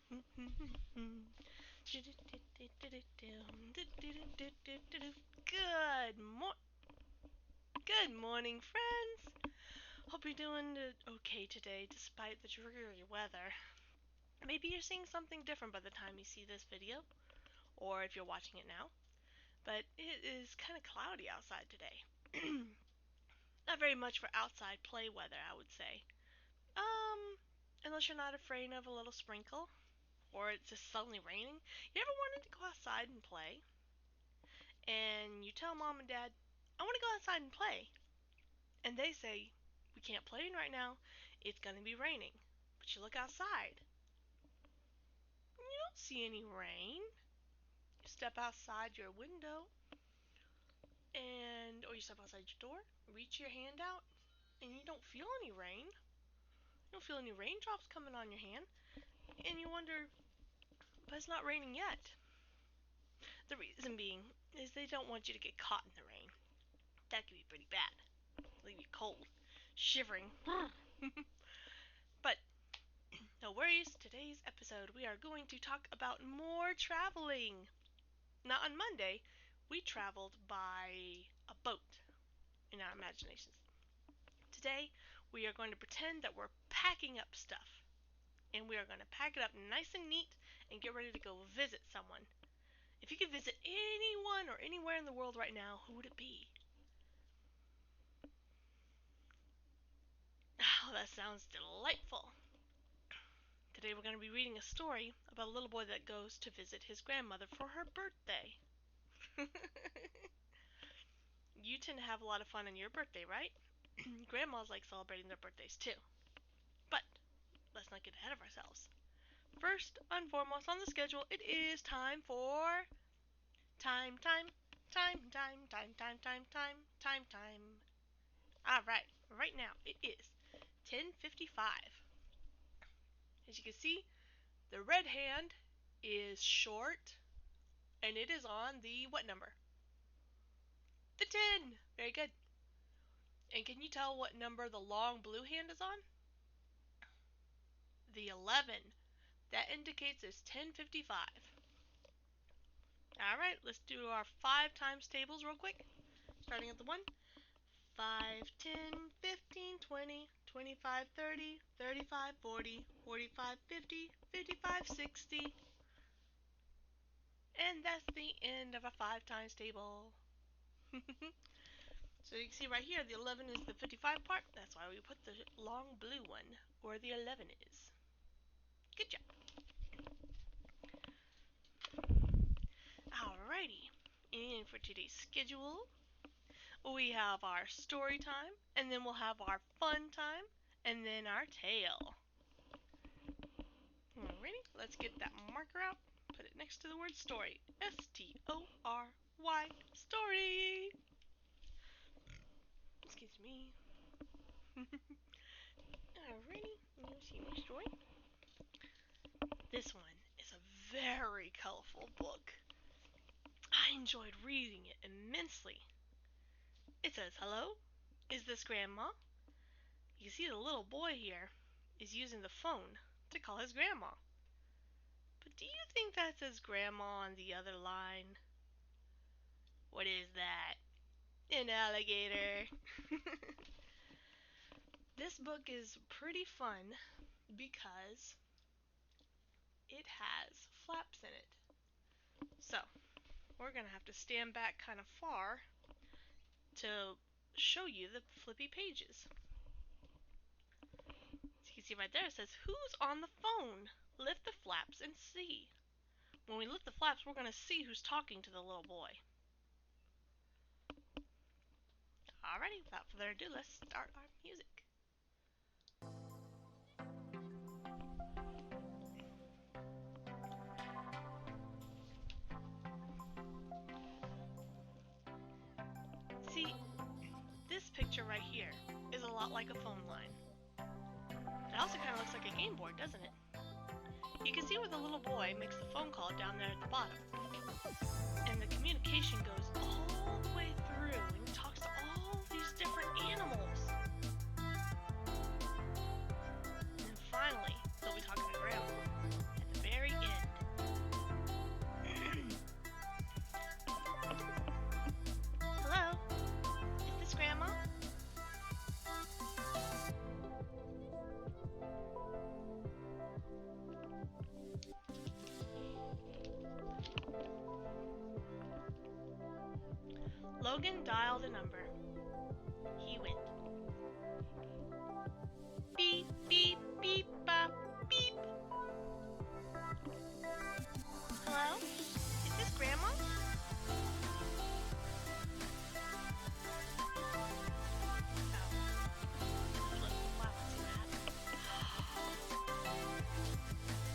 Good morning, friends. Hope you're doing okay today despite the dreary weather. Maybe you're seeing something different by the time you see this video, or if you're watching it now. But it is kind of cloudy outside today. Not very much for outside play weather, I would say. Unless you're not afraid of a little sprinkle, or it's just suddenly raining. You ever wanted to go outside and play? And you tell mom and dad, I want to go outside and play. And they say, we can't play right now. It's going to be raining. But you look outside. And you don't see any rain. You step outside your window, or you step outside your door, reach your hand out, and you don't feel any rain. You don't feel any raindrops coming on your hand. And you wonder, but it's not raining yet. The reason being is they don't want you to get caught in the rain. That could be pretty bad. Leave you cold, shivering. But no worries, today's episode we are going to talk about more traveling. Now on Monday, we traveled by a boat in our imaginations. Today, we are going to pretend that we're packing up stuff. And we are going to pack it up nice and neat and get ready to go visit someone. If you could visit anyone or anywhere in the world right now, who would it be? Oh, that sounds delightful. Today we're going to be reading a story about a little boy that goes to visit his grandmother for her birthday. You tend to have a lot of fun on your birthday, right? Grandmas like celebrating their birthdays too. But let's not get ahead of ourselves. First and foremost on the schedule, it is time for time. Alright, right now it is 10:55. As you can see, the red hand is short, and it is on the what number? The 10! Very good. And can you tell what number the long blue hand is on? The 11. That indicates it's 10:55. Alright, let's do our 5 times tables real quick. Starting at the 1. 5, 10, 15, 20, 25, 30, 35, 40, 45, 50, 55, 60. And that's the end of a 5 times table. So you can see right here, the 11 is the 55 part. That's why we put the long blue one where the 11 is. Good job. Alrighty. And for today's schedule, we have our story time, and then we'll have our fun time, and then our tale. Alrighty, let's get that marker out. Put it next to the word story. S-T-O-R-Y, story. Excuse me. Alrighty, you see my story. This one is a very colorful book. I enjoyed reading it immensely. It says, hello, is this Grandma? You see the little boy here is using the phone to call his grandma. But do you think that says Grandma on the other line? What is that? An alligator. This book is pretty fun because it has flaps in it. So, we're going to have to stand back kind of far to show you the flippy pages. So you can see right there it says, who's on the phone? Lift the flaps and see. When we lift the flaps, we're going to see who's talking to the little boy. Alrighty, without further ado, let's start our music. See, this picture right here is a lot like a phone line. It also kind of looks like a game board, doesn't it? You can see where the little boy makes the phone call down there at the bottom. And the communication goes all the way through and talks to all these different animals. And finally, they'll be talking to Grandma at the very Logan dialed a number. He went. Beep, beep, beep, bop, beep. Hello? Is this Grandma?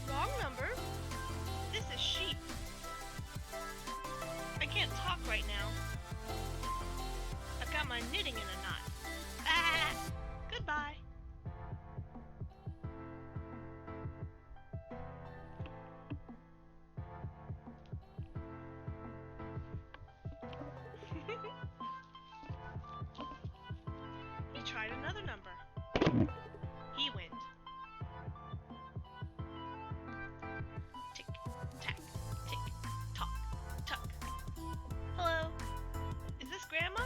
Wrong number. This is sheep. I can't talk right now. I've got my knitting in a knot. Ah! Goodbye. He tried another number. He went. Tick, tack, tick, tock, tuck. Hello? Is this Grandma?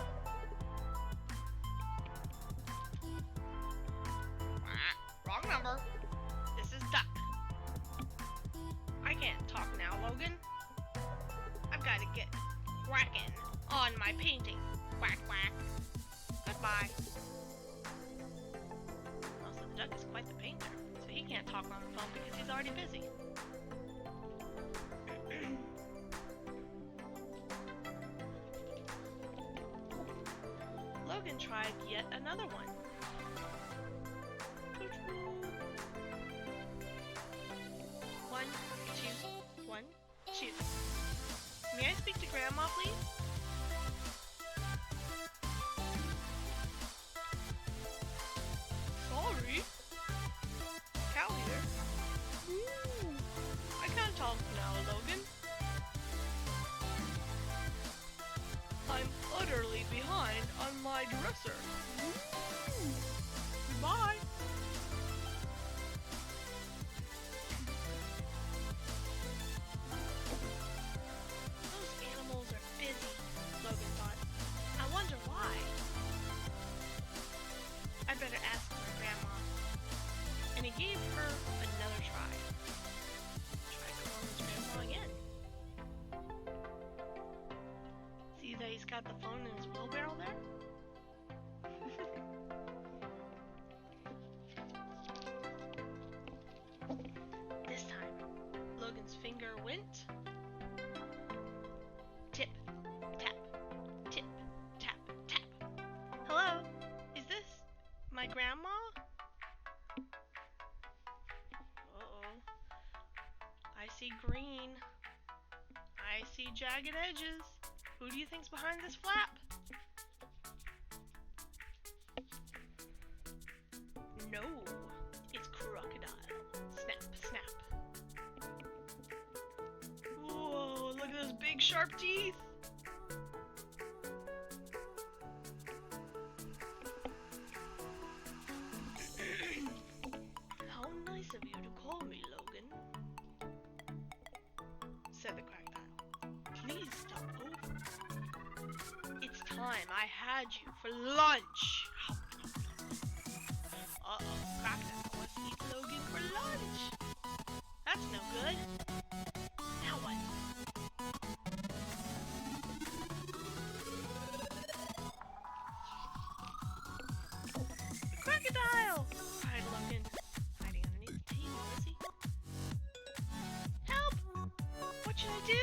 Wrong number. This is Duck. I can't talk now, Logan. I've got to get whacking on my painting. Whack, whack. Goodbye. Also, the duck is quite the painter, so he can't talk on the phone because he's already busy. Logan tried yet another one. One, two. May I speak to Grandma, please? Sorry. Cow here. I can't talk now, Logan. I'm utterly behind on my dresser. Goodbye. Those animals are busy, Logan thought. I wonder why. I'd better ask my Grandma. And he gave her another try. Try calling his Grandma again. See that he's got the phone in his wheelbarrow there? This time, Logan's finger went. Tip, tap, tip, tap, tap. Hello? Is this my Grandma? Uh-oh. I see green. I see jagged edges. Who do you think's behind this flap? No, it's crocodile. Snap, snap. Whoa, look at those big sharp teeth. How nice of you to call me, Logan, said the crocodile. Please stop over. It's time I had you for lunch. Uh-oh, crocodile wants to eat Logan for lunch. That's no good. Now what? The crocodile! Cried Logan. Hiding underneath the table, is he? Help! What should I do?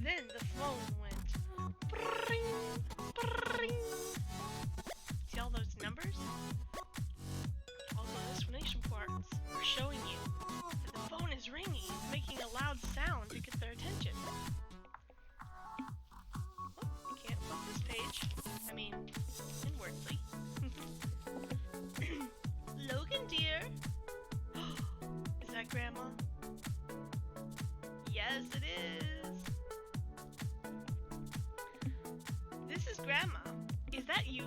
Then the phone went brrring, brrring. See all those numbers? All those explanation parts are showing you that the phone is ringing, making a loud sound to get their attention. Oh, you can't flip this page. I mean, inwardly. Logan, dear. Is that Grandma? Yes, it is. This is Grandma. Is that you?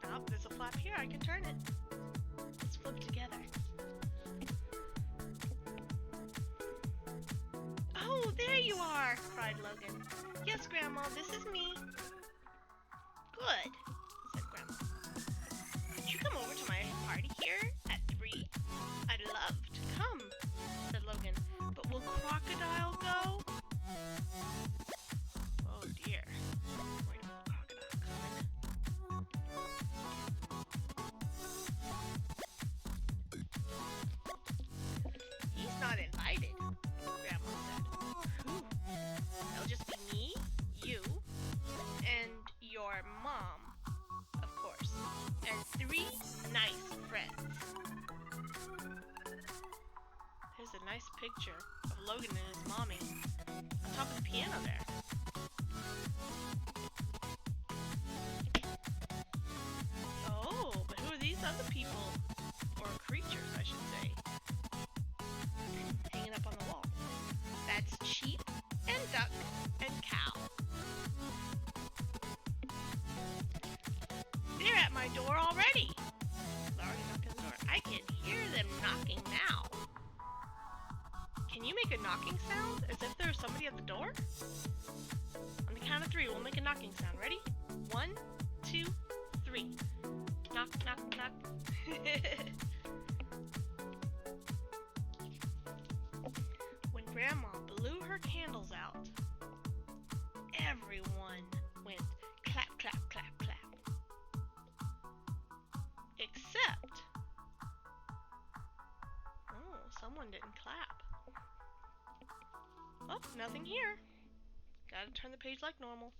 Oh, there's a flap here. I can turn it. Let's flip together. Oh, there you are, cried Logan. Yes, Grandma, this is me. Good, said Grandma. Could you come over to my party here at 3? I'd But will Crocodile go? Oh dear. Wait, Crocodile coming. He's not invited, Grandma said. Whew. It'll just be me, you, and your mom, of course, and 3 nice friends. Here's a nice picture of Logan and his mommy on top of the piano there. Oh, but who are these other people? Or creatures, I should say. Hanging up on the wall. That's sheep and duck and cow. They're at my door already. They already knocked on the door. I can hear them knocking now. Can you make a knocking sound as if there's somebody at the door? On the count of 3, we'll make a knocking sound. Ready? 1, 2, 3. Knock, knock, knock. When Grandma blew her candles out, everyone went clap, clap, clap, clap. Except... oh, someone didn't clap. Oh, nothing here. Gotta turn the page like normal.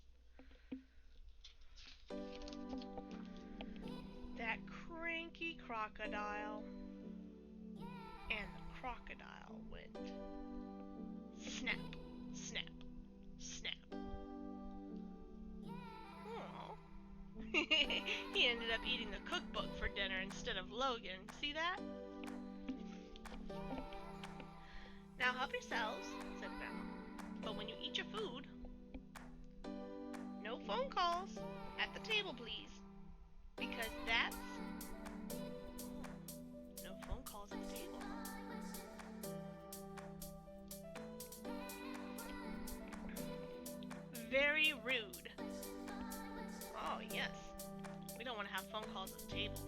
That cranky crocodile. And the crocodile went snap, snap, snap. Oh. He ended up eating the cookbook for dinner instead of Logan. See that? Now help yourselves, said Grandma. But when you eat your food, no phone calls at the table, please. Because that's... no phone calls at the table. Very rude. Oh, yes. We don't want to have phone calls at the table.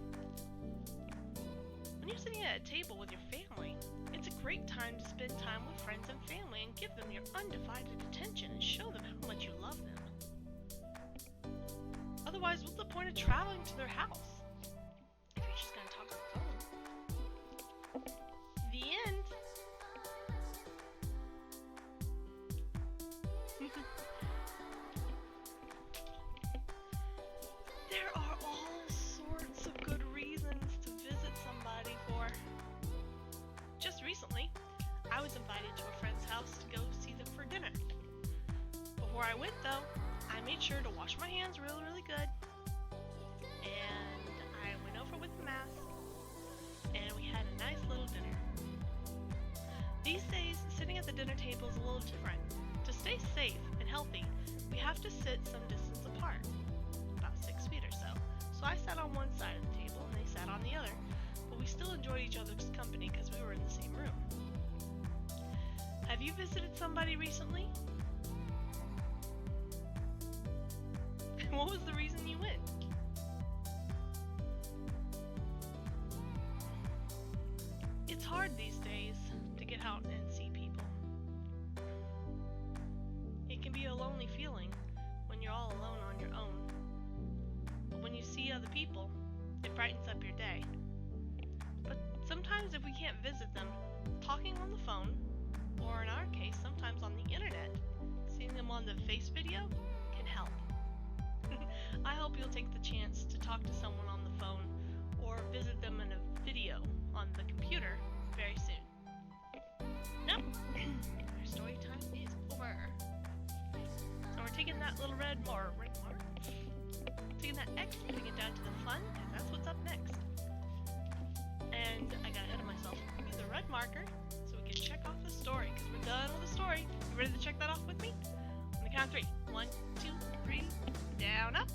When you're sitting at a table with your family, it's a great time to spend time with friends and family and give them your undivided attention and show them how much you love them. Otherwise, what's the point of traveling to their house if you're just going to talk on the phone? The end. There are all sorts of good reasons to visit somebody for. Just recently, I was invited to a friend's house to go see them for dinner. Before I went, though, I made sure to wash my hands really, really good. And I went over with the mask. And we had a nice little dinner. These days, sitting at the dinner table is a little different. To stay safe and healthy, we have to sit some distance apart. About 6 feet or so. So I sat on one side of the table and they sat on the other. But we still enjoyed each other's company because we were in the same room. Have you visited somebody recently? What was the reason you went? It's hard these days to get out and see people. It can be a lonely feeling when you're all alone on your own. But when you see other people, it brightens up your day. But sometimes if we can't visit them, talking on the phone, or in our case, sometimes on the internet, seeing them on the face video can help. I hope you'll take the chance to talk to someone on the phone or visit them in a video on the computer very soon. Now, our story time is over. So we're taking that little red mark, taking that X, putting it down to the fun, because that's what's up next. And I got ahead of myself. Use a red marker so we can check off the story, because we're done with the story. You ready to check that off with me? On the count of 3. 1, 2, 3, down, up.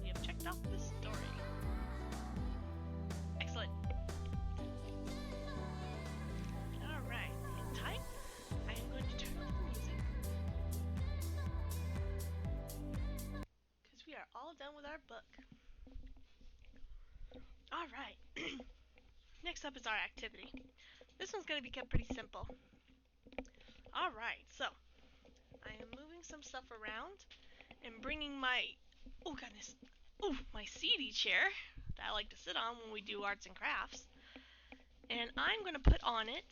We have checked off the story. Excellent. Alright, in time, I am going to turn off the music. Because we are all done with our book. Alright. Next up is our activity. This one's going to be kept pretty simple. Alright, so I am moving some stuff around and bringing my, oh goodness, my seedy chair that I like to sit on when we do arts and crafts. And I'm going to put on it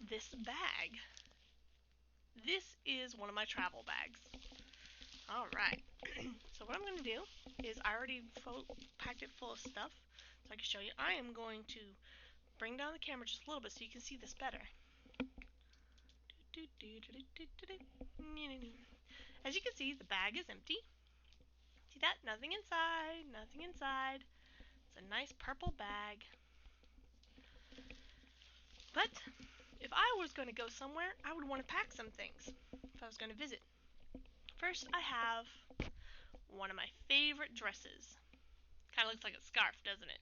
this bag. This is one of my travel bags. Alright, so what I'm going to do is I already packed it full of stuff so I can show you. I am going to bring down the camera just a little bit so you can see this better. As you can see, the bag is empty. See that? Nothing inside, nothing inside. It's a nice purple bag. But if I was going to go somewhere, I would want to pack some things if I was going to visit. First, I have one of my favorite dresses. Kind of looks like a scarf, doesn't it?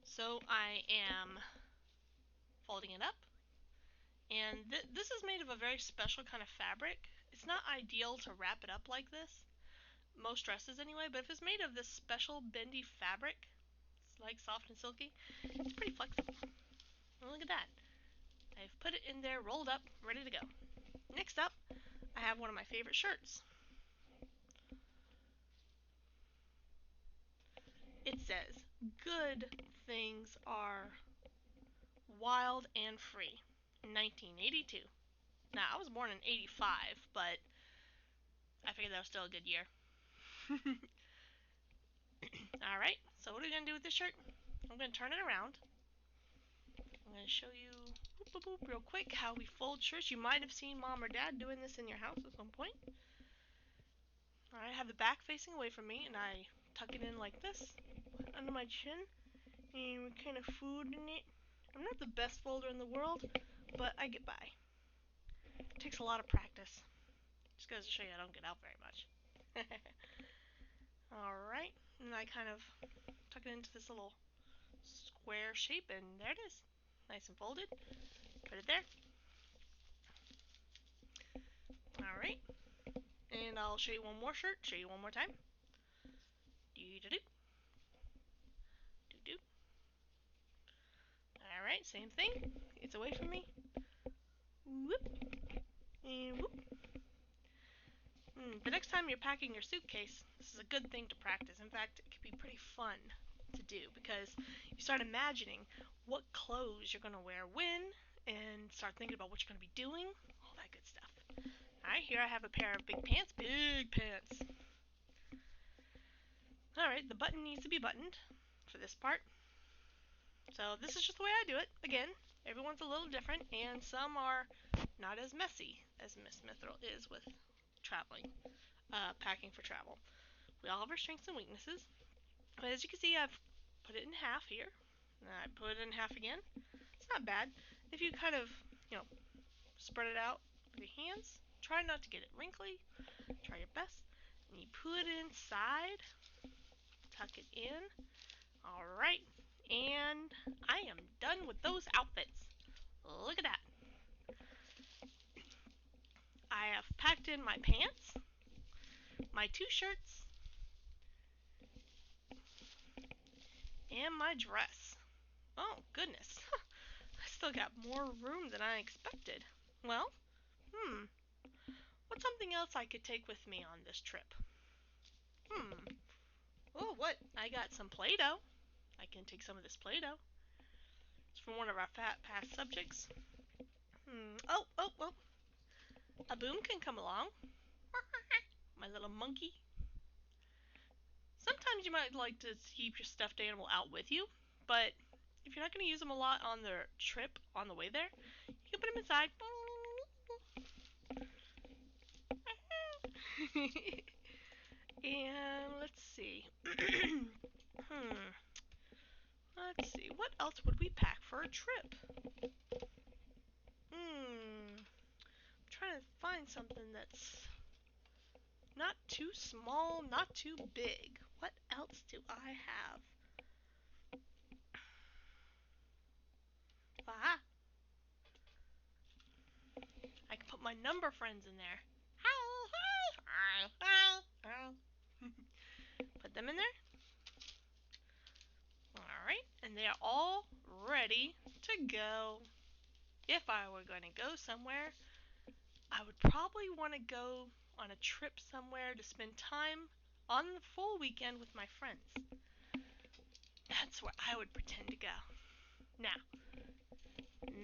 So I am folding it up. And this is made of a very special kind of fabric. It's not ideal to wrap it up like this. Most dresses anyway, but if it's made of this special bendy fabric, it's like soft and silky, it's pretty flexible. And look at that. I've put it in there, rolled up, ready to go. Next up, I have one of my favorite shirts. It says, "Good things are wild and free." 1982. Now, I was born in 85, but I figured that was still a good year. Alright, so what are we going to do with this shirt? I'm going to turn it around. I'm going to show you real quick how we fold shirts. You might have seen mom or dad doing this in your house at some point. Alright, I have the back facing away from me, and I tuck it in like this, under my chin, and we kind of fold in it. I'm not the best folder in the world, but I get by. It takes a lot of practice. Just goes to show you I don't get out very much. Alright, and I kind of tuck it into this little square shape, and there it is. Nice and folded. Put it there. Alright, and I'll show you one more shirt, show you one more time. Do-do-do. Do-do. Alright, same thing. It's away from me. Whoop. And whoop. The next time you're packing your suitcase, this is a good thing to practice. In fact, it can be pretty fun to do because you start imagining what clothes you're going to wear when, and start thinking about what you're going to be doing, all that good stuff. Alright, here I have a pair of big pants. Big pants. Alright, the button needs to be buttoned for this part. So this is just the way I do it. Again, everyone's a little different, and some are not as messy as Miss Mithril is with traveling, packing for travel. We all have our strengths and weaknesses. But as you can see, I've put it in half here. And I put it in half again. It's not bad. If you kind of, spread it out with your hands, try not to get it wrinkly. Try your best. And you put it inside. Tuck it in. Alright. And I am done with those outfits. Look at that. I have packed in my pants, my 2 shirts, and my dress. Oh, goodness. I still got more room than I expected. Well, what's something else I could take with me on this trip? Oh, what? I got some Play-Doh. I can take some of this Play-Doh. It's from one of our past subjects. Oh. A Boom can come along. My little monkey. Sometimes you might like to keep your stuffed animal out with you, but if you're not going to use them a lot on the trip, on the way there, you can put them inside. And let's see. Let's see. What else would we pack for a trip? I'm trying to find something that's not too small, not too big. What else do I have? Aha! I can put my number friends in there. Put them in there. Alright, and they are all ready to go. If I were going to go somewhere, I would probably want to go on a trip somewhere to spend time on the full weekend with my friends. That's where I would pretend to go. Now,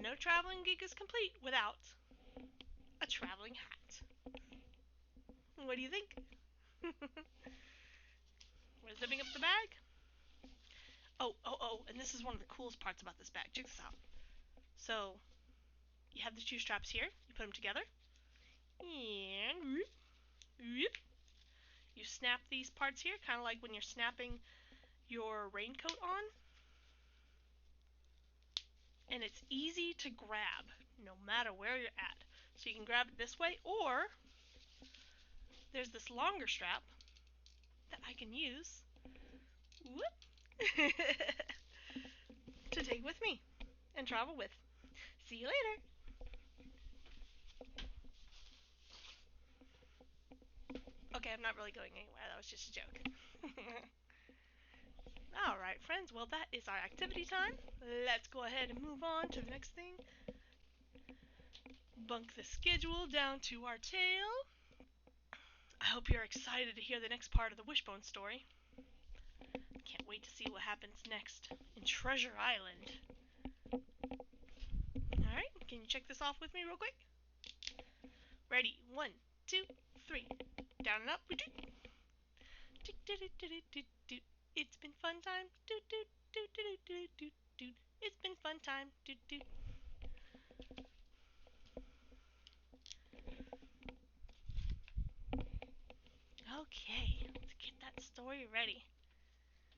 no traveling gig is complete without a traveling hat. What do you think? We're zipping up the bag. Oh, and this is one of the coolest parts about this bag. Check this out. So, you have the two straps here. You put them together. And whoop. You snap these parts here, kind of like when you're snapping your raincoat on. And it's easy to grab, no matter where you're at. So you can grab it this way, or there's this longer strap that I can use to take with me and travel with. See you later. Okay, I'm not really going anywhere. That was just a joke. Alright, friends. Well, that is our activity time. Let's go ahead and move on to the next thing. Bunk the schedule down to our tail. I hope you're excited to hear the next part of the Wishbone story. Can't wait to see what happens next in Treasure Island. Alright, can you check this off with me real quick? Ready? 1, 2, 3. Down and up. It's been fun time. It's been fun time. Okay, let's get that story ready.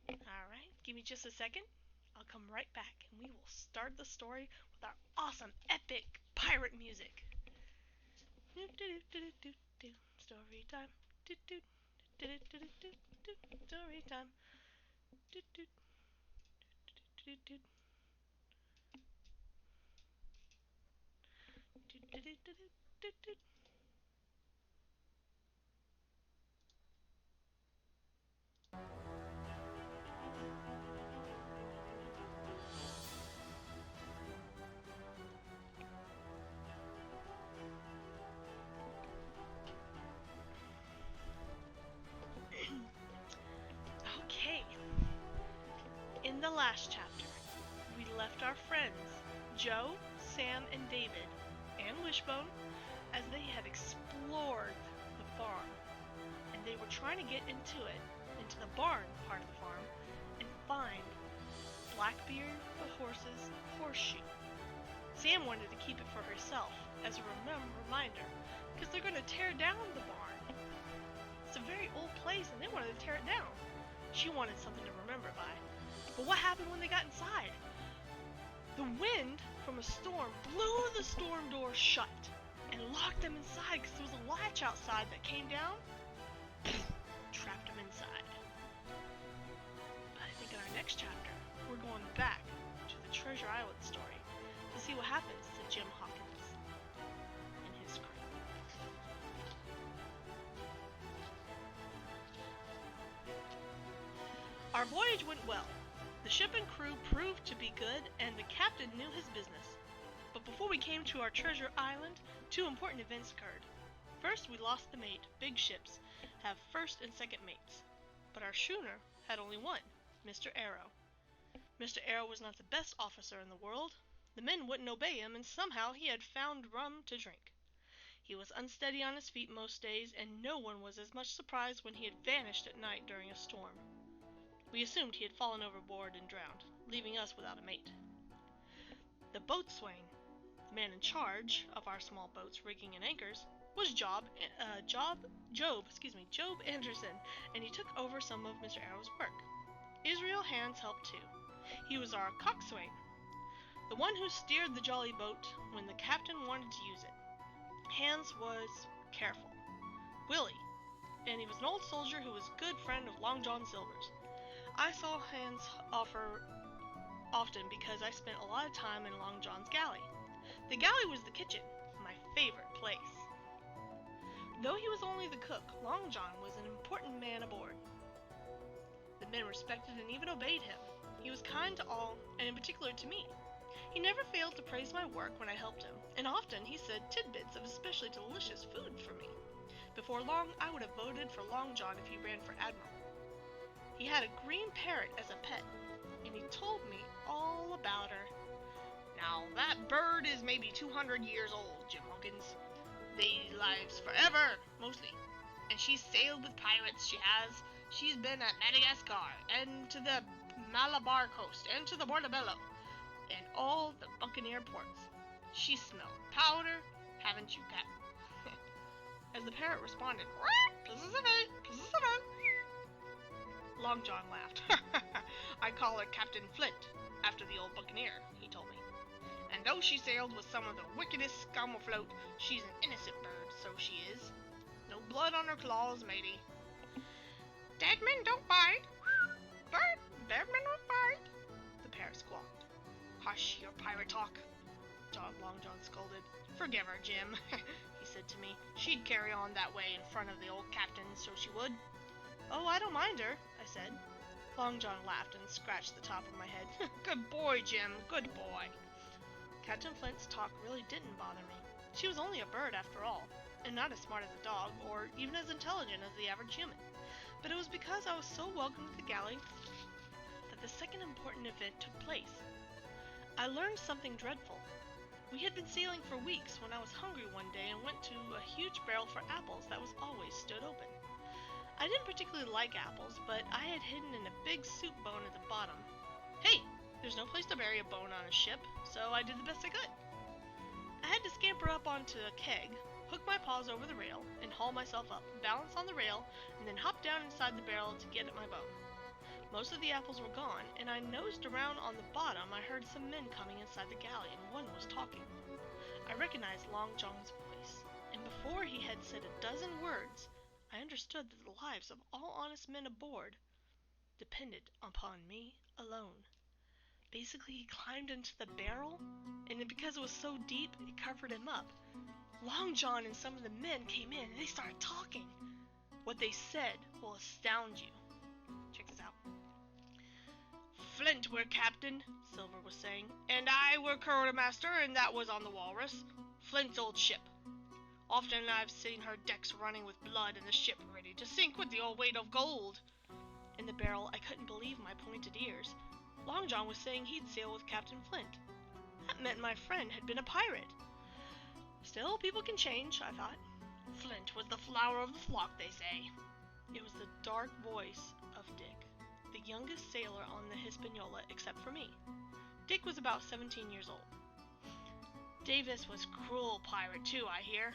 Alright, give me just a second. I'll come right back and we will start the story with our awesome, epic pirate music. Story time. Story time. Okay. In the last chapter, we left our friends, Joe, Sam, and David, and Wishbone, as they had explored the farm, and they were trying to get into the barn part of the farm, and find Blackbeard the horse's horseshoe. Sam wanted to keep it for herself as a reminder, because they're going to tear down the barn. It's a very old place, and they wanted to tear it down. She wanted something to remember by. But what happened when they got inside? The wind from a storm blew the storm door shut and locked them inside because there was a latch outside that came down, trapped them inside. But I think in our next chapter, we're going back to the Treasure Island story to see what happens to Jim Hawkins and his crew. Our voyage went well. The ship and crew proved to be good, and the captain knew his business. But before we came to our treasure island, two important events occurred. First, we lost the mate. Big ships have first and second mates. But our schooner had only one, Mr. Arrow. Mr. Arrow was not the best officer in the world. The men wouldn't obey him, and somehow he had found rum to drink. He was unsteady on his feet most days, and no one was as much surprised when he had vanished at night during a storm. We assumed he had fallen overboard and drowned, leaving us without a mate. The boatswain, the man in charge of our small boats, rigging and anchors, was Job Anderson, and he took over some of Mr. Arrow's work. Israel Hands helped too. He was our coxswain, the one who steered the jolly boat when the captain wanted to use it. Hands was careful, Willie, and he was an old soldier who was a good friend of Long John Silver's. I saw Hands often because I spent a lot of time in Long John's galley. The galley was the kitchen, my favorite place. Though he was only the cook, Long John was an important man aboard. The men respected and even obeyed him. He was kind to all, and in particular to me. He never failed to praise my work when I helped him, and often he said tidbits of especially delicious food for me. Before long, I would have voted for Long John if he ran for admiral. He had a green parrot as a pet, and he told me all about her. Now, that bird is maybe 200 years old, Jim Hawkins. They lives forever, mostly. And she's sailed with pirates, she has. She's been at Madagascar, and to the Malabar coast, and to the Portobello, and all the buccaneer ports. She smelled powder, haven't you, Cap? As the parrot responded, Long John laughed. I call her Captain Flint, after the old buccaneer, he told me. And though she sailed with some of the wickedest scum afloat, she's an innocent bird, so she is. No blood on her claws, matey. Dead men don't bite. Dead men don't bite, the parrot squawked. Hush your pirate talk, Long John scolded. Forgive her, Jim, he said to me. She'd carry on that way in front of the old captain, so she would. Oh, I don't mind her, I said. Long John laughed and scratched the top of my head. Good boy, Jim, good boy. Captain Flint's talk really didn't bother me. She was only a bird after all, and not as smart as a dog, or even as intelligent as the average human. But it was because I was so welcome to the galley that the second important event took place. I learned something dreadful. We had been sailing for weeks when I was hungry one day and went to a huge barrel for apples that was always stood open. I didn't particularly like apples, but I had hidden in a big soup bone at the bottom. Hey, there's no place to bury a bone on a ship, so I did the best I could. I had to scamper up onto a keg, hook my paws over the rail, and haul myself up, balance on the rail, and then hop down inside the barrel to get at my bone. Most of the apples were gone, and I nosed around on the bottom. I heard some men coming inside the galley, and one was talking. I recognized Long John's voice, and before he had said a dozen words, I understood that the lives of all honest men aboard depended upon me alone. Basically, he climbed into the barrel, and because it was so deep, it covered him up. Long John and some of the men came in, and they started talking. What they said will astound you. Check this out. Flint were captain, Silver was saying, and I were quartermaster, and that was on the Walrus, Flint's old ship. Often I've seen her decks running with blood and the ship ready to sink with the old weight of gold. In the barrel, I couldn't believe my pointed ears. Long John was saying he'd sail with Captain Flint. That meant my friend had been a pirate. Still, people can change, I thought. Flint was the flower of the flock, they say. It was the dark voice of Dick, the youngest sailor on the Hispaniola except for me. Dick was about 17 years old. Davis was cruel pirate too, I hear,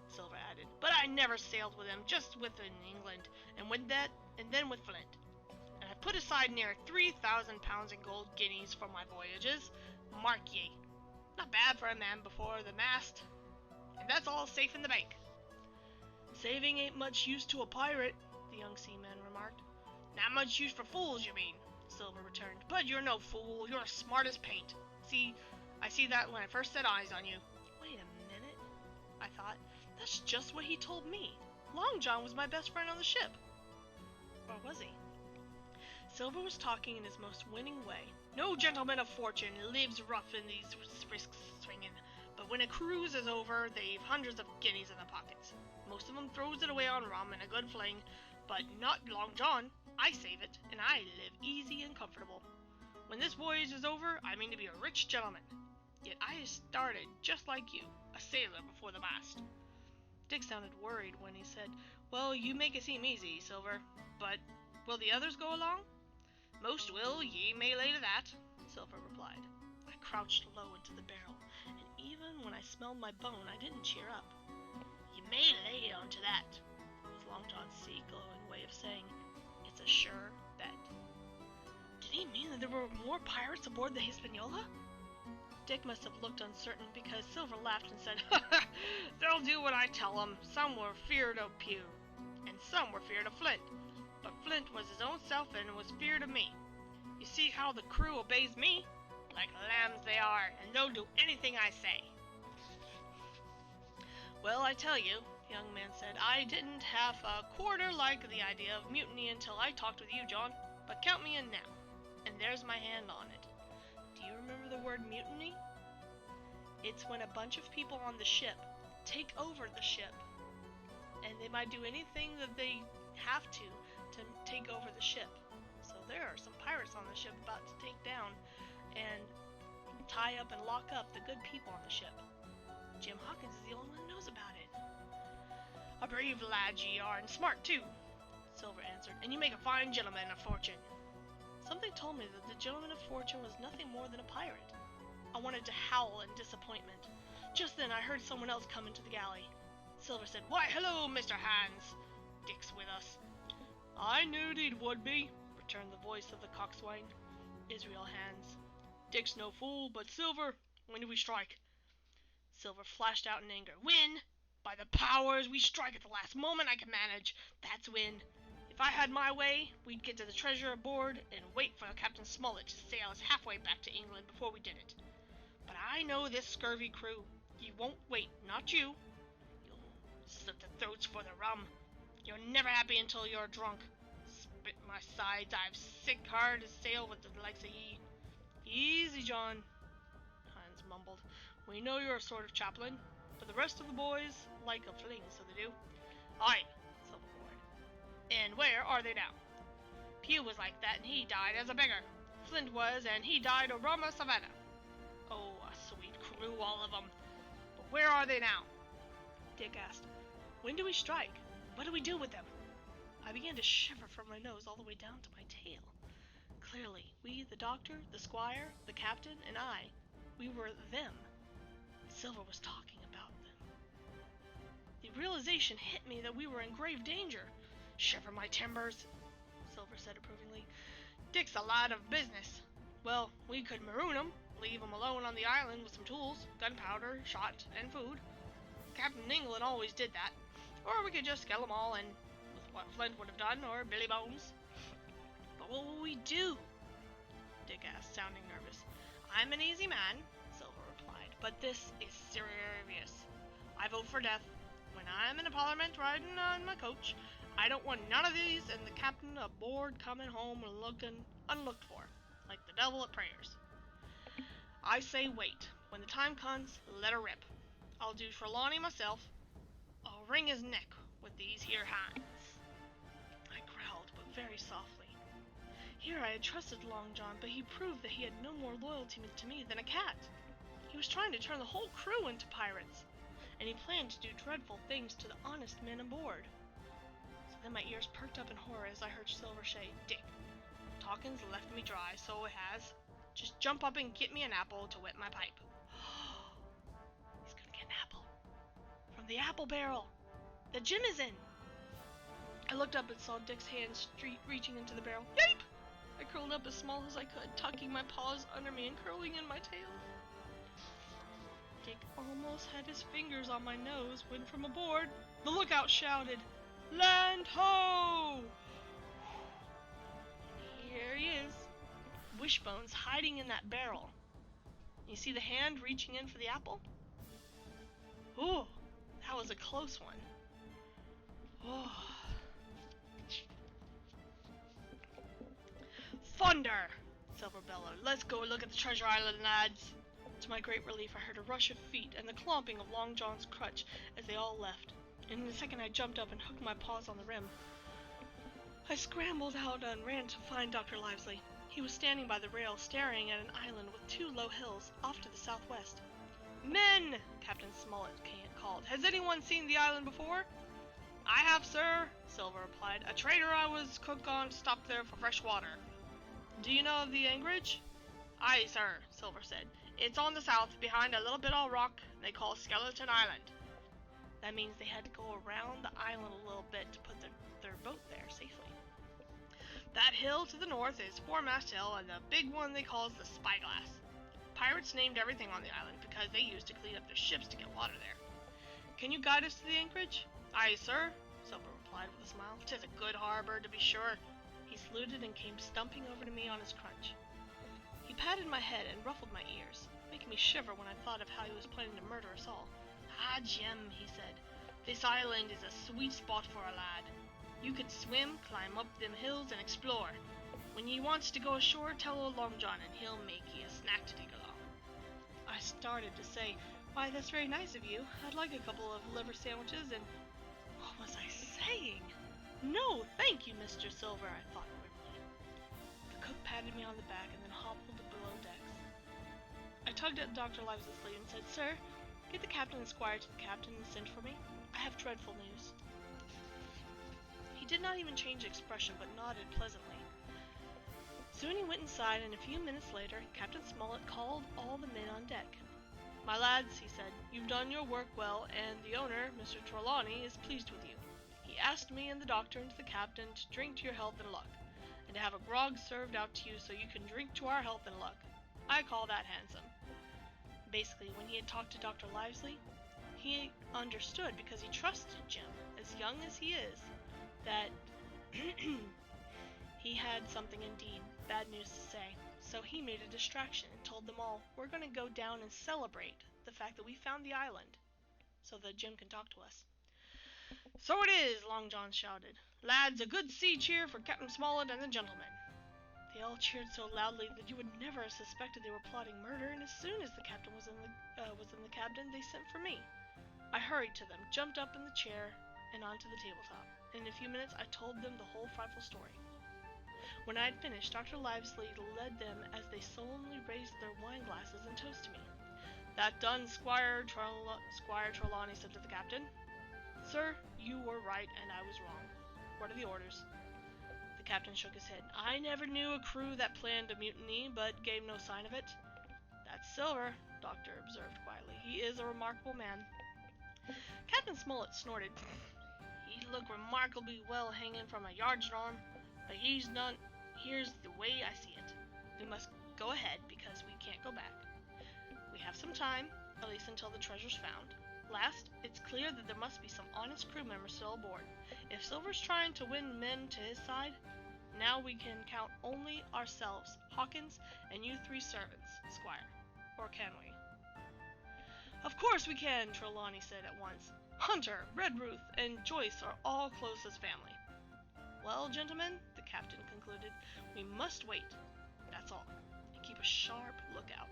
Silver added. But I never sailed with him, just within England, and then with Flint. And I put aside near 3,000 pounds in gold guineas for my voyages. Mark ye, not bad for a man before the mast. And that's all safe in the bank. Saving ain't much use to a pirate, the young seaman remarked. Not much use for fools, you mean, Silver returned. But you're no fool, you're as smart as paint. I see that when I first set eyes on you. Wait a minute, I thought. That's just what he told me. Long John was my best friend on the ship. Or was he? Silver was talking in his most winning way. No gentleman of fortune lives rough in these risks swinging, but when a cruise is over, they've hundreds of guineas in their pockets. Most of them throws it away on rum and a good fling, but not Long John. I save it, and I live easy and comfortable. When this voyage is over, I mean to be a rich gentleman. Yet I started just like you, a sailor before the mast. Dick sounded worried when he said, Well, you make it seem easy, Silver, but will the others go along? Most will, ye may lay to that, Silver replied. I crouched low into the barrel, and even when I smelled my bone, I didn't cheer up. You may lay onto that, was Long John's sea-glowing way of saying, It's a sure bet. Did he mean that there were more pirates aboard the Hispaniola? Dick must have looked uncertain because Silver laughed and said, They'll do what I tell them. Some were feared of Pew, and some were feared of Flint. But Flint was his own self and was feared of me. You see how the crew obeys me? Like lambs they are, and they'll do anything I say. Well, I tell you, the young man said, I didn't half a quarter like the idea of mutiny until I talked with you, John. But count me in now. And and there's my hand on it. Do you remember the word mutiny? It's when a bunch of people on the ship take over the ship, and they might do anything that they have to take over the ship. So there are some pirates on the ship about to take down and tie up and lock up the good people on the ship. Jim Hawkins is the only one who knows about it. A brave lad ye are, and smart too, Silver answered, and you make a fine gentleman of fortune. Something told me that the gentleman of fortune was nothing more than a pirate. I wanted to howl in disappointment. Just then I heard someone else come into the galley. Silver said, "Why, hello, Mr. Hans. Dick's with us." "I knewed he would be," returned the voice of the coxswain, Israel Hans. "Dick's no fool, but Silver, when do we strike?" Silver flashed out in anger. "When? By the powers, we strike at the last moment I can manage. That's when. If I had my way, we'd get to the treasure aboard and wait for Captain Smollett to sail us halfway back to England before we did it. But I know this scurvy crew. You won't wait, not you. You'll slit their throats for the rum. You're never happy until you're drunk. Spit my sides, I've sick hard to sail with the likes of ye." "Easy, John," Hans mumbled. "We know you're a sort of chaplain, but the rest of the boys like a fling, so they do." "Aye," Silver roared. "And where are they now?" "Pugh was like that, and he died as a beggar. Flint was, and he died a rum of Savannah. Oh, a sweet crew, all of 'em. But where are they now?" Dick asked, "When do we strike? What do we do with them?" I began to shiver from my nose all the way down to my tail. Clearly, we, the doctor, the squire, the captain, and I, we were them. Silver was talking about them. The realization hit me that we were in grave danger. "Shiver my timbers," Silver said approvingly. "Dick's a lad of business. Well, we could maroon him, leave him alone on the island with some tools, gunpowder, shot, and food. Captain England always did that. Or we could just kill 'em all, and with what Flint would have done, or Billy Bones." "But what will we do?" Dick asked, sounding nervous. "I'm an easy man," Silver replied, "but this is serious. I vote for death. When I'm in a parliament riding on my coach, I don't want none of these and the captain aboard coming home looking unlooked for, like the devil at prayers. I say wait. When the time comes, let her rip. I'll do Trelawney myself. I'll wring his neck with these here hands." I growled, but very softly. Here I had trusted Long John, but he proved that he had no more loyalty to me than a cat. He was trying to turn the whole crew into pirates, and he planned to do dreadful things to the honest men aboard. So then my ears perked up in horror as I heard Silver say, "Dick, talking's left me dry, so it has. Just jump up and get me an apple to wet my pipe." He's gonna get an apple. From the apple barrel that Jim is in. I looked up and saw Dick's hand reaching into the barrel. Yape! I curled up as small as I could, tucking my paws under me and curling in my tail. Dick almost had his fingers on my nose when from aboard, the lookout shouted, "Land ho!" And here he is, Wishbone's hiding in that barrel. You see the hand reaching in for the apple? Ooh, that was a close one. Oh. "Thunder!" Silver bellowed. "Let's go look at the treasure island, lads." To my great relief, I heard a rush of feet and the clomping of Long John's crutch as they all left. And in a second I jumped up and hooked my paws on the rim. I scrambled out and ran to find Dr. Livesey. He was standing by the rail, staring at an island with two low hills off to the southwest. "Men!" Captain Smollett called. "Has anyone seen the island before?" "I have, sir," Silver replied. "A trader I was cook on stopped there for fresh water." "Do you know of the anchorage?" "Aye, sir," Silver said. "It's on the south, behind a little bit of rock they call Skeleton Island." That means they had to go around the island a little bit to put their boat there safely. "That hill to the north is Foremast Hill, and the big one they calls the Spyglass. Pirates named everything on the island because they used to clean up their ships to get water there. Can you guide us to the anchorage?" "Aye, sir," Silver replied with a smile. "'Tis a good harbor, to be sure." He saluted and came stumping over to me on his crutch. He patted my head and ruffled my ears, making me shiver when I thought of how he was planning to murder us all. "Ah, Jim," he said, "this island is a sweet spot for a lad. You could swim, climb up them hills, and explore. When ye wants to go ashore, tell old Long John, and he'll make ye a snack to take along. I started to say, why, that's very nice of you. I'd like a couple of liver sandwiches, and what was I saying? No, thank you, Mr. Silver, I thought grimly. The cook patted me on the back and then hobbled below decks. I tugged at Dr. Lively's sleeve and said, Sir, get the captain and squire to the captain and send for me. I have dreadful news. He did not even change expression, but nodded pleasantly. Soon he went inside, and a few minutes later, Captain Smollett called all the men on deck. My lads, he said, you've done your work well, and the owner, Mr. Trelawney, is pleased with you. He asked me and the doctor and the captain to drink to your health and luck, and to have a grog served out to you so you can drink to our health and luck. I call that handsome. Basically, when he had talked to Dr. Lively, he understood, because he trusted Jim, as young as he is, that he had something indeed bad news to say. So he made a distraction and told them all, we're going to go down and celebrate the fact that we found the island, so that Jim can talk to us. So it is, Long John shouted. Lads, a good sea cheer for Captain Smollett and the gentlemen. They all cheered so loudly that you would never have suspected they were plotting murder, and as soon as the captain was in the cabin, they sent for me. I hurried to them, jumped up in the chair and onto the tabletop, and in a few minutes I told them the whole frightful story. When I had finished, Dr. Lively led them as they solemnly raised their wine glasses and toasted me. That done, Squire Trelawney said to the captain, Sir, you were right and I was wrong. What are the orders? The captain shook his head. I never knew a crew that planned a mutiny, but gave no sign of it. That's Silver, Doctor observed quietly. He is a remarkable man. Captain Smollett snorted. He looked remarkably well hanging from a yard's arm, but here's the way I see it. We must go ahead because we can't go back. We have some time, at least until the treasure's found. Last, it's clear that there must be some honest crew members still aboard. If Silver's trying to win men to his side, now we can count only ourselves, Hawkins, and you 3 servants, Squire. Or can we? Of course we can, Trelawney said at once. Hunter, Redruth, and Joyce are all close as family. Well, gentlemen, the captain concluded, we must wait, that's all, and keep a sharp lookout.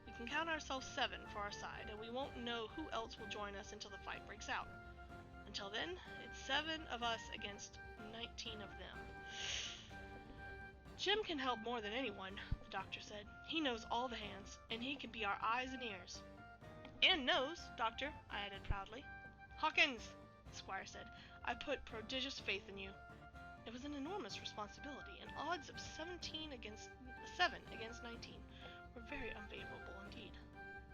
We can count ourselves 7 for our side, and we won't know who else will join us until the fight breaks out. Until then, it's 7 of us against 19 of them. Jim can help more than anyone, the doctor said. He knows all the hands, and he can be our eyes and ears. And nose, Doctor, I added proudly. Hawkins, the Squire said, I put prodigious faith in you. It was an enormous responsibility, and odds of 7 against 19 were very unfavorable indeed.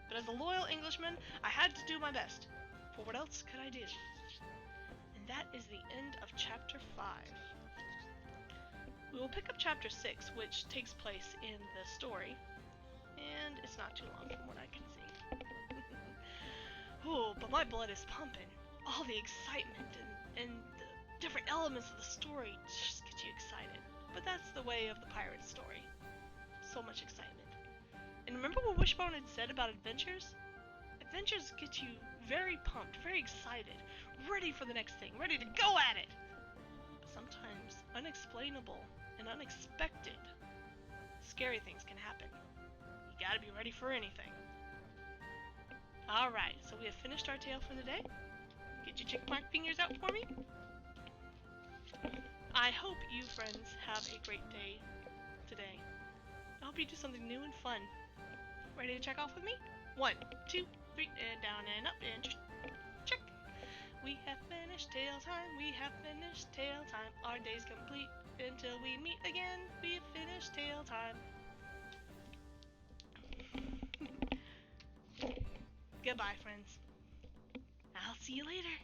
But as a loyal Englishman, I had to do my best, for what else could I do? And that is the end of Chapter 5. We will pick up Chapter 6, which takes place in the story, and it's not too long from what I can see. Oh, but my blood is pumping. All the excitement and the different elements of the story just get you excited. But that's the way of the pirate story. So much excitement. And remember what Wishbone had said about adventures? Adventures get you very pumped, very excited, ready for the next thing, ready to go at it. But sometimes unexplainable and unexpected, scary things can happen. You gotta be ready for anything. Alright, so we have finished our tale for the day. Get your check mark fingers out for me. I hope you friends have a great day today. I hope you do something new and fun. Ready to check off with me? 1, 2, 3, and down and up and just check. We have finished tale time, we have finished tale time. Our day's complete until we meet again. We have finished tale time. Goodbye, friends. I'll see you later.